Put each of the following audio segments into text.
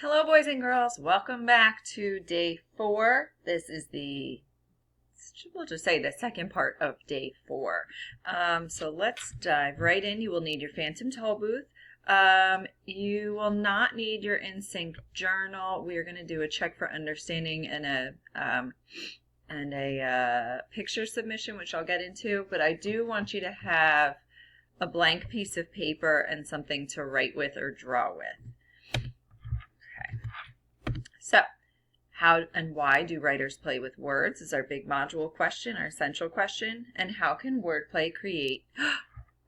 Hello, boys and girls. Welcome back to day 4. This is we'll just say the second part of day 4. So let's dive right in. You will need your Phantom Toll Booth. You will not need your in-sync journal. We are going to do a check for understanding and a picture submission, which I'll get into. But I do want you to have a blank piece of paper and something to write with or draw with. So, how and why do writers play with words is our big module question, our central question. And how can wordplay create...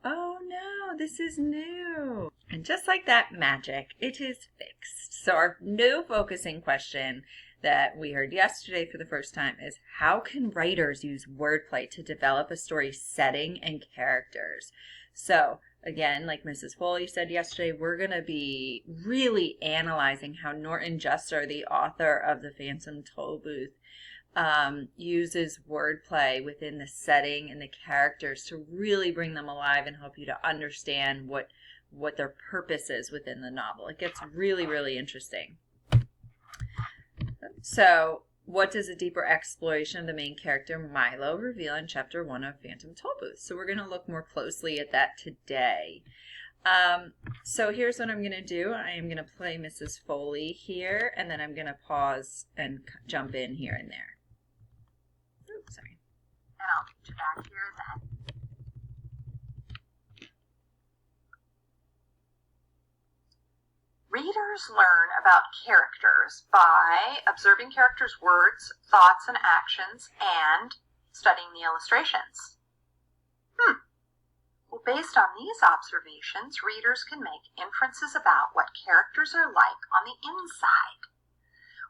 Oh no, this is new. And just like that magic, it is fixed. So our new focusing question that we heard yesterday for the first time is, how can writers use wordplay to develop a story setting and characters? So again, like Mrs. Foley said yesterday, we're going to be really analyzing how Norton Juster, the author of The Phantom Toll Booth, uses wordplay within the setting and the characters to really bring them alive and help you to understand what their purpose is within the novel. It gets really, really interesting. So, what does a deeper exploration of the main character Milo reveal in Chapter 1 of Phantom Toll Booth? So we're going to look more closely at that today. So here's what I'm going to do. I am going to play Mrs. Foley here, and then I'm going to pause and jump in here and there. Oops, sorry. And I'll get you back here then. Readers learn about characters by observing characters' words, thoughts, and actions, and studying the illustrations. Well, based on these observations, readers can make inferences about what characters are like on the inside.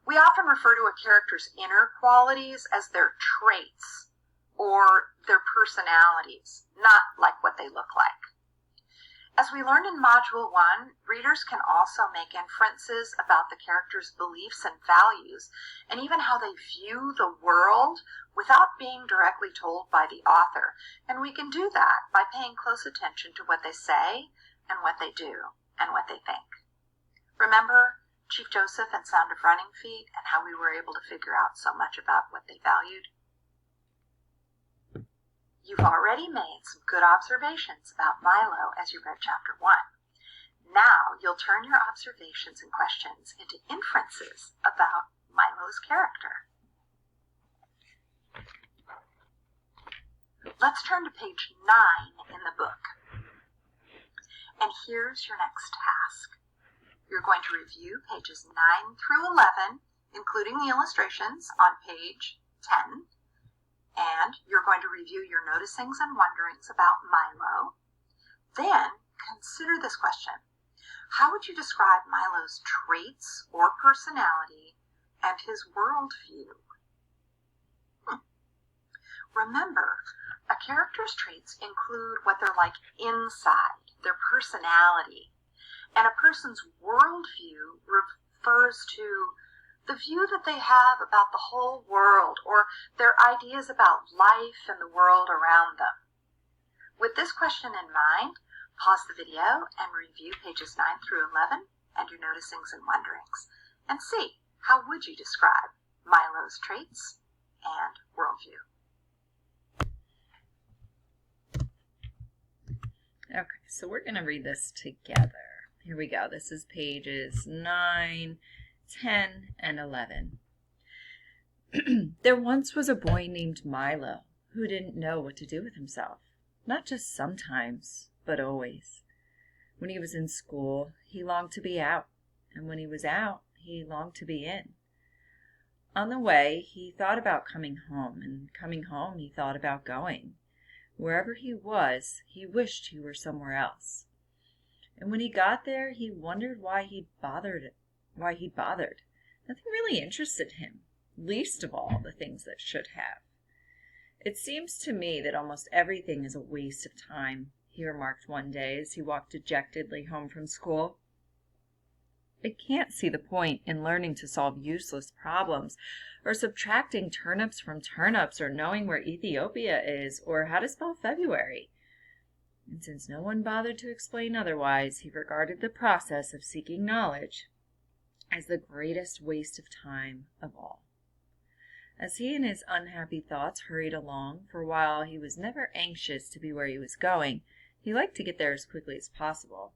We often refer to a character's inner qualities as their traits or their personalities, not like what they look like. As we learned in Module 1, readers can also make inferences about the character's beliefs and values, and even how they view the world without being directly told by the author. And we can do that by paying close attention to what they say, and what they do, and what they think. Remember Chief Joseph and Sound of Running Feet, and how we were able to figure out so much about what they valued? You've already made some good observations about Milo as you read Chapter 1. Now you'll turn your observations and questions into inferences about Milo's character. Let's turn to page 9 in the book. And here's your next task. You're going to review pages 9 through 11, including the illustrations on page 10. And you're going to review your noticings and wonderings about Milo. Then consider this question. How would you describe Milo's traits or personality and his worldview? Remember, a character's traits include what they're like inside, their personality. And a person's worldview refers to the view that they have about the whole world, or their ideas about life and the world around them. With this question in mind, pause the video and review pages 9 through 11 and your noticings and wonderings, and see, how would you describe Milo's traits and worldview? Okay, so we're going to read this together. Here we go. This is pages 9, 10, and 11. There once was a boy named Milo who didn't know what to do with himself. Not just sometimes, but always. When he was in school, he longed to be out, and when he was out, he longed to be in. On the way, he thought about coming home, and coming home, he thought about going. Wherever he was, he wished he were somewhere else. And when he got there, he wondered why he'd bothered. Nothing really interested him, least of all the things that should have. It seems to me that almost everything is a waste of time, he remarked one day as he walked dejectedly home from school. I can't see the point in learning to solve useless problems, or subtracting turnips from turnips, or knowing where Ethiopia is, or how to spell February. And since no one bothered to explain otherwise, he regarded the process of seeking knowledge as the greatest waste of time of all. As he and his unhappy thoughts hurried along, for while he was never anxious to be where he was going, he liked to get there as quickly as possible.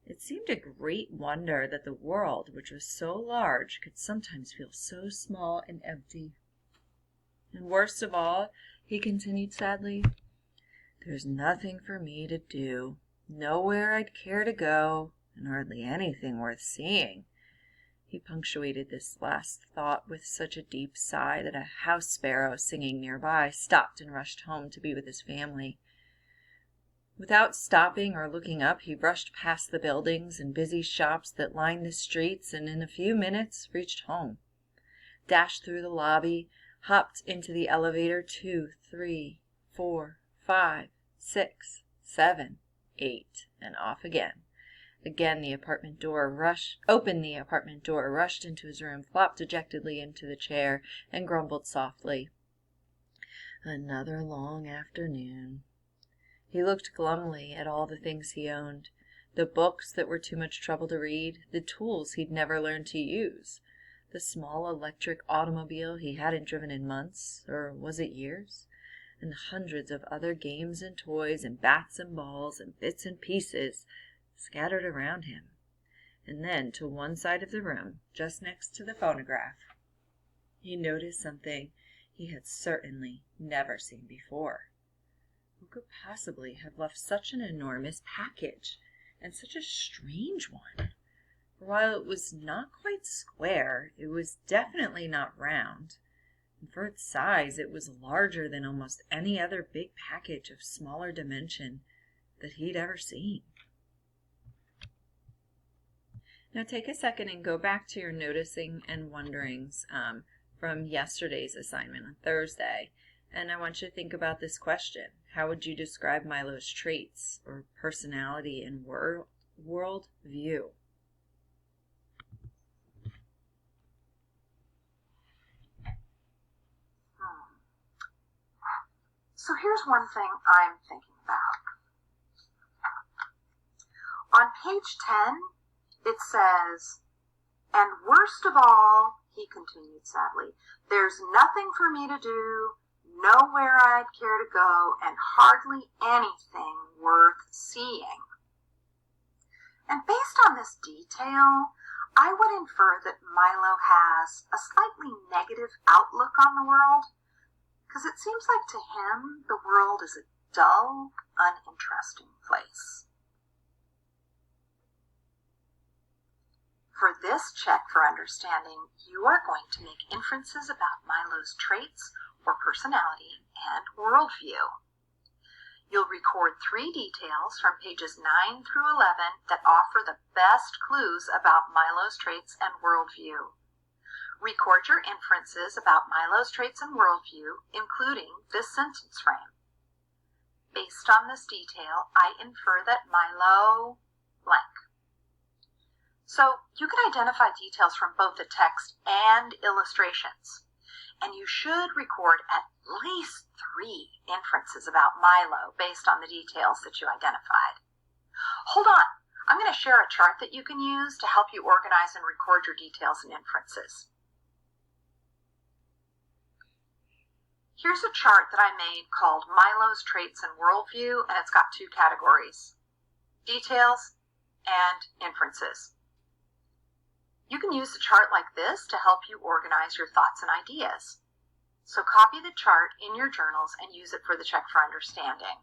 It seemed a great wonder that the world, which was so large, could sometimes feel so small and empty. And worst of all, he continued sadly, "There's nothing for me to do, nowhere I'd care to go, and hardly anything worth seeing." He punctuated this last thought with such a deep sigh that a house sparrow singing nearby stopped and rushed home to be with his family. Without stopping or looking up, he brushed past the buildings and busy shops that lined the streets, and in a few minutes reached home. Dashed through the lobby, hopped into the elevator 2, 3, 4, 5, 6, 7, 8, and off again. Again the apartment door opened the apartment door, rushed into his room, flopped dejectedly into the chair, and grumbled softly, "Another long afternoon." He looked glumly at all the things he owned, the books that were too much trouble to read, the tools he'd never learned to use, the small electric automobile he hadn't driven in months, or was it years, and hundreds of other games and toys and bats and balls and bits and pieces scattered around him. And then to one side of the room, just next to the phonograph, he noticed something he had certainly never seen before. Who could possibly have left such an enormous package, and such a strange one? For while it was not quite square, it was definitely not round, and for its size it was larger than almost any other big package of smaller dimension that he'd ever seen. Now take a second and go back to your noticing and wonderings from yesterday's assignment on Thursday. And I want you to think about this question. How would you describe Milo's traits or personality and world view? So here's one thing I'm thinking about. On page 10, it says, "And worst of all," he continued sadly, "there's nothing for me to do, nowhere I'd care to go, and hardly anything worth seeing." And based on this detail, I would infer that Milo has a slightly negative outlook on the world, because it seems like to him the world is a dull, uninteresting place. For this check for understanding, you are going to make inferences about Milo's traits or personality and worldview. You'll record 3 details from pages 9 through 11 that offer the best clues about Milo's traits and worldview. Record your inferences about Milo's traits and worldview, including this sentence frame. Based on this detail, I infer that Milo blank. So you can identify details from both the text and illustrations, and you should record at least 3 inferences about Milo based on the details that you identified. Hold on, I'm going to share a chart that you can use to help you organize and record your details and inferences. Here's a chart that I made called Milo's Traits and Worldview, and it's got 2 categories: details and inferences. You can use a chart like this to help you organize your thoughts and ideas. So copy the chart in your journals and use it for the check for understanding.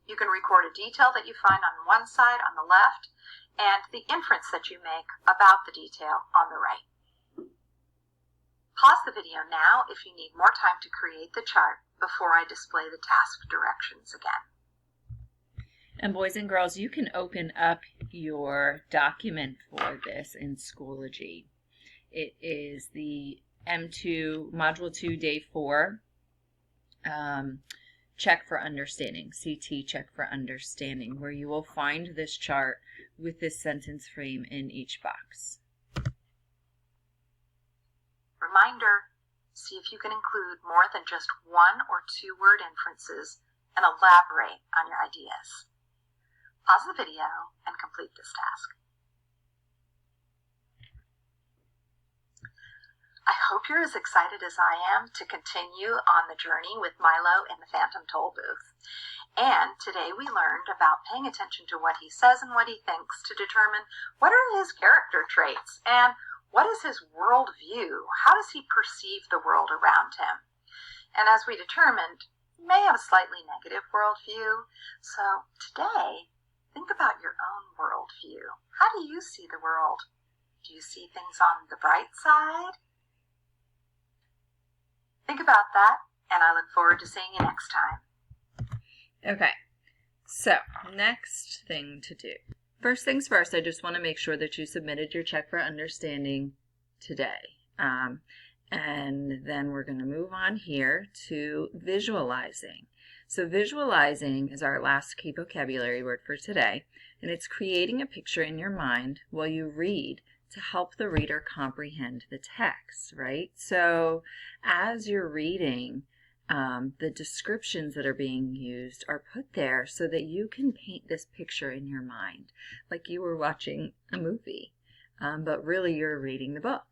You can record a detail that you find on one side on the left and the inference that you make about the detail on the right. Pause the video now if you need more time to create the chart before I display the task directions again. And boys and girls, you can open up your document for this in Schoology. It is the M2 Module 2 Day 4 Check for Understanding, CT Check for Understanding, where you will find this chart with this sentence frame in each box. Reminder, see if you can include more than just 1 or 2 word inferences and elaborate on your ideas. Pause the video and complete this task. you're as excited as I am to continue on the journey with Milo in the Phantom Toll Booth. And today we learned about paying attention to what he says and what he thinks to determine what are his character traits and what is his world view? How does he perceive the world around him? And as we determined, he may have a slightly negative worldview. So today, think about your own worldview. How do you see the world? Do you see things on the bright side? Think about that, and I look forward to seeing you next time. Okay, so next thing to do. First things first, I just want to make sure that you submitted your check for understanding today. And then we're going to move on here to visualizing. So visualizing is our last key vocabulary word for today, and it's creating a picture in your mind while you read to help the reader comprehend the text, right? So as you're reading, the descriptions that are being used are put there so that you can paint this picture in your mind like you were watching a movie, but really you're reading the book.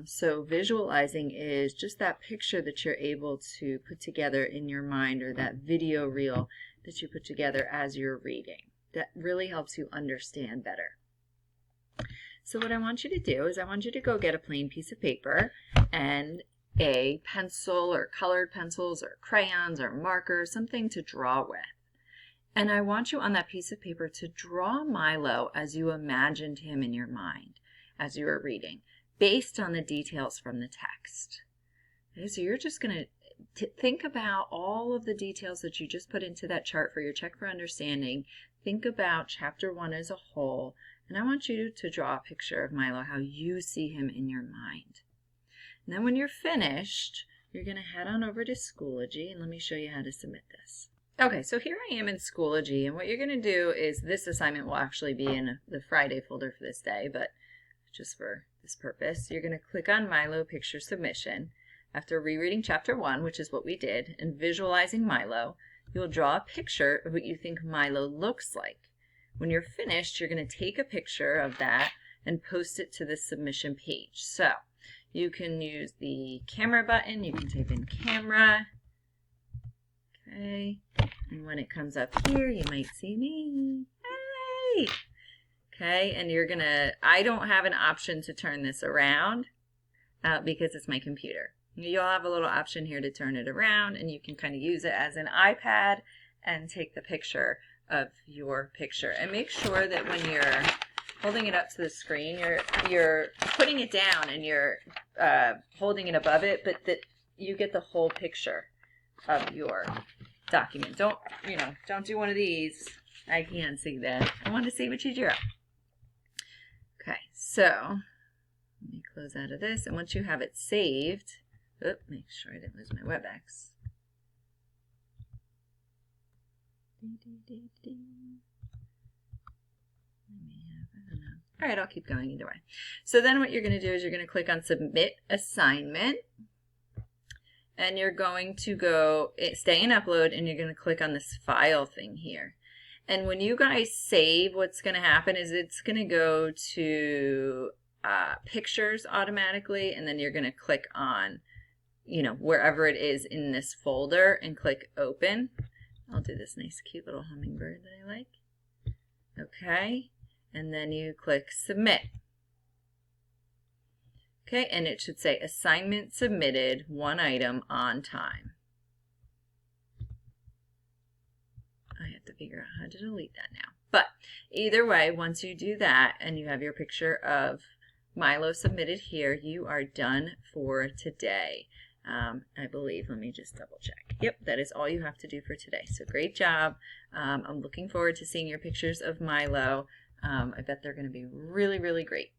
So visualizing is just that picture that you're able to put together in your mind, or that video reel that you put together as you're reading. That really helps you understand better. So what I want you to do is I want you to go get a plain piece of paper and a pencil or colored pencils or crayons or markers, something to draw with. And I want you on that piece of paper to draw Milo as you imagined him in your mind as you were reading, based on the details from the text. Okay, so you're just going to think about all of the details that you just put into that chart for your check for understanding. Think about chapter 1 as a whole, and I want you to draw a picture of Milo, how you see him in your mind. And then when you're finished, you're going to head on over to Schoology, and let me show you how to submit this. Okay, so here I am in Schoology, and what you're going to do is this assignment will actually be in the Friday folder for this day, but just for this purpose, you're going to click on Milo Picture Submission. After rereading chapter 1, which is what we did, and visualizing Milo, you'll draw a picture of what you think Milo looks like. When you're finished, you're going to take a picture of that and post it to the submission page. So you can use the camera button, you can type in camera. Okay, and when it comes up here, you might see me. Hey! Okay, and you're gonna, I don't have an option to turn this around because it's my computer. You'll have a little option here to turn it around, and you can kind of use it as an iPad and take the picture of your picture. And make sure that when you're holding it up to the screen, you're putting it down and you're holding it above it, but that you get the whole picture of your document. Don't do one of these. I can't see that. I want to see what you drew. Okay, so let me close out of this, and once you have it saved, make sure I didn't lose my WebEx. All right, I'll keep going either way. So then what you're going to do is you're going to click on Submit Assignment, and you're going to go Stay and Upload, and you're going to click on this File thing here. And when you guys save, what's going to happen is it's going to go to Pictures automatically, and then you're going to click on, wherever it is in this folder and click Open. I'll do this nice cute little hummingbird that I like. Okay, and then you click Submit. Okay, and it should say Assignment Submitted, 1 item on time. I have to figure out how to delete that now. But either way, once you do that and you have your picture of Milo submitted here, you are done for today. I believe, let me just double check. Yep, that is all you have to do for today. So great job. I'm looking forward to seeing your pictures of Milo. I bet they're going to be really, really great.